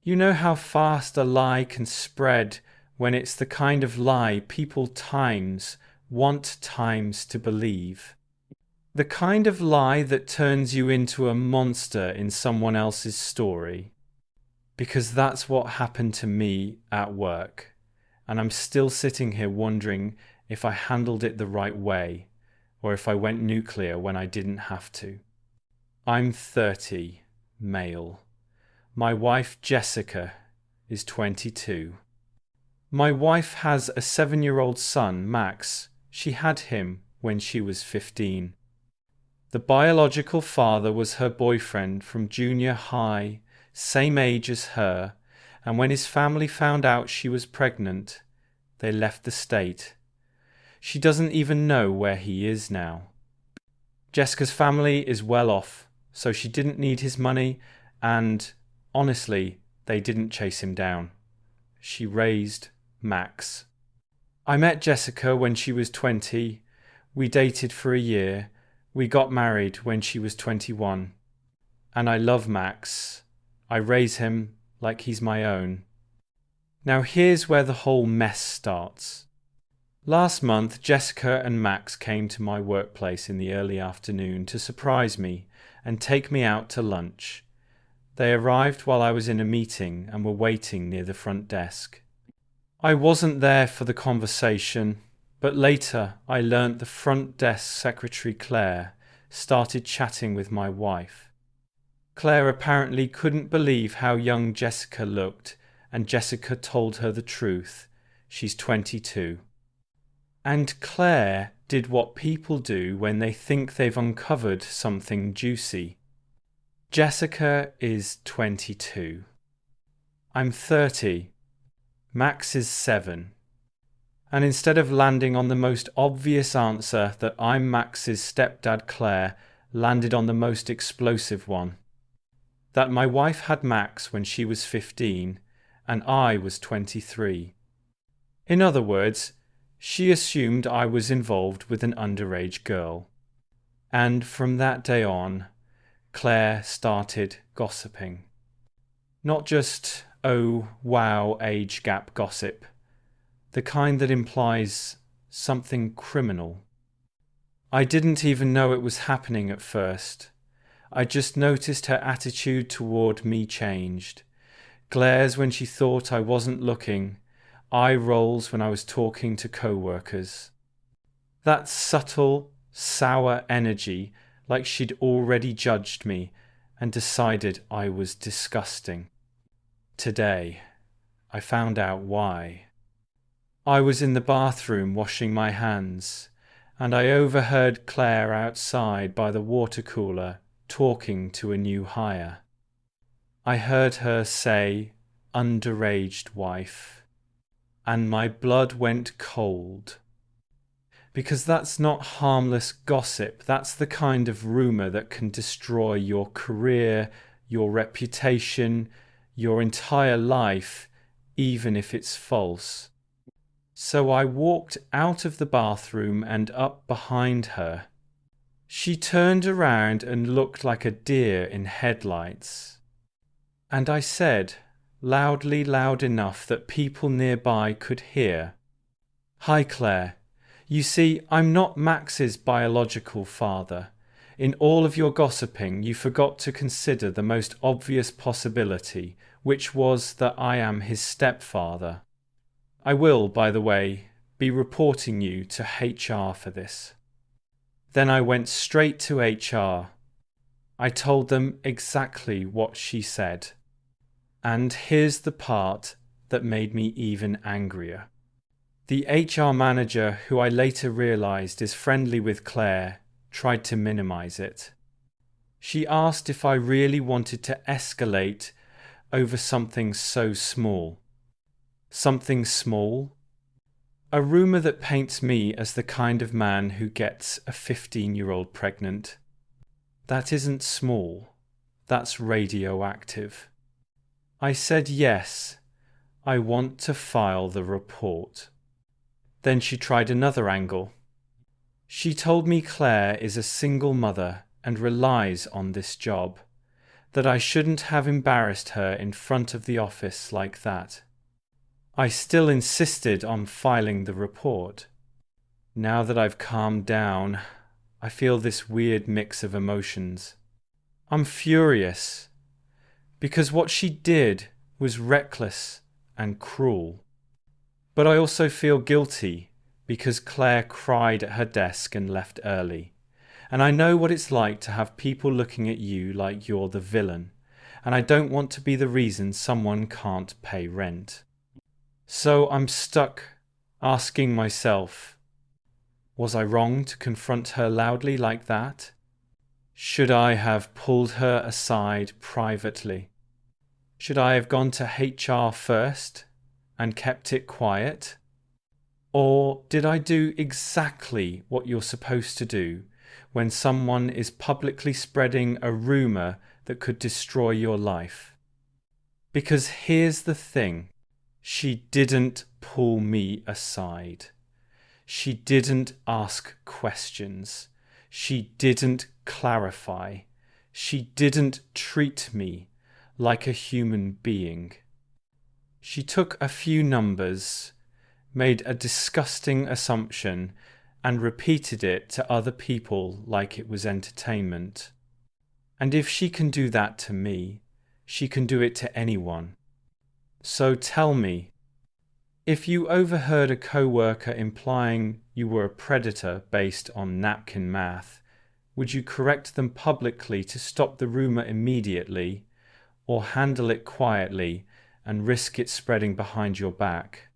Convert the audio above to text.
You know how fast a lie can spread when it's the kind of lie people want times to believe. The kind of lie that turns you into a monster in someone else's story. Because that's what happened to me at work. And I'm still sitting here wondering if I handled it the right way, or if I went nuclear when I didn't have to. I'm 30, male. My wife Jessica is 22. My wife has a 7-year-old son, Max. She had him when she was 15. The biological father was her boyfriend from junior high, same age as her, and when his family found out she was pregnant, they left the state. She doesn't even know where he is now. Jessica's family is well off, so she didn't need his money, and honestly, they didn't chase him down. She raised Max. I met Jessica when she was 20. We dated for a year. We got married when she was 21. And I love Max. I raise him like he's my own. Now here's where the whole mess starts. Last month, Jessica and Max came to my workplace in the early afternoon to surprise me and take me out to lunch. They arrived while I was in a meeting and were waiting near the front desk. I wasn't there for the conversation, but later I learnt the front desk secretary Claire started chatting with my wife. Claire apparently couldn't believe how young Jessica looked, and Jessica told her the truth. She's 22. And Claire did what people do when they think they've uncovered something juicy. Jessica is 22. I'm 30. Max is 7. And instead of landing on the most obvious answer that I'm Max's stepdad, Claire landed on the most explosive one. That my wife had Max when she was 15 and I was 23. In other words, she assumed I was involved with an underage girl. And from that day on, Claire started gossiping. Not just, oh, wow, age gap gossip. The kind that implies something criminal. I didn't even know it was happening at first. I just noticed her attitude toward me changed. Glares when she thought I wasn't looking. Eye rolls when I was talking to coworkers. That subtle, sour energy, like she'd already judged me and decided I was disgusting. Today, I found out why. I was in the bathroom washing my hands, and I overheard Claire outside by the water cooler talking to a new hire. I heard her say, underaged wife, and my blood went cold. Because that's not harmless gossip, that's the kind of rumour that can destroy your career, your reputation, your entire life, even if it's false. So I walked out of the bathroom and up behind her. She turned around and looked like a deer in headlights. And I said, loudly loud enough that people nearby could hear, "Hi, Claire. You see, I'm not Max's biological father. In all of your gossiping, you forgot to consider the most obvious possibility, which was that I am his stepfather. I will, by the way, be reporting you to HR for this." Then I went straight to HR. I told them exactly what she said. And here's the part that made me even angrier. The HR manager, who I later realized is friendly with Claire, tried to minimize it. She asked if I really wanted to escalate over something so small. Something small? A rumor that paints me as the kind of man who gets a 15-year-old pregnant. That isn't small. That's radioactive. I said yes. I want to file the report. Then she tried another angle. She told me Claire is a single mother and relies on this job. that I shouldn't have embarrassed her in front of the office like that. I still insisted on filing the report. Now that I've calmed down, I feel this weird mix of emotions. I'm furious, because what she did was reckless and cruel. But I also feel guilty, because Claire cried at her desk and left early. And I know what it's like to have people looking at you like you're the villain, and I don't want to be the reason someone can't pay rent. So I'm stuck asking myself, was I wrong to confront her loudly like that? Should I have pulled her aside privately? Should I have gone to HR first and kept it quiet? Or did I do exactly what you're supposed to do when someone is publicly spreading a rumor that could destroy your life? Because here's the thing, she didn't pull me aside. She didn't ask questions. She didn't clarify. She didn't treat me like a human being. She took a few numbers, made a disgusting assumption, and repeated it to other people like it was entertainment. And if she can do that to me, she can do it to anyone. So tell me, if you overheard a coworker implying you were a predator based on napkin math, would you correct them publicly to stop the rumor immediately, or handle it quietly and risk it spreading behind your back?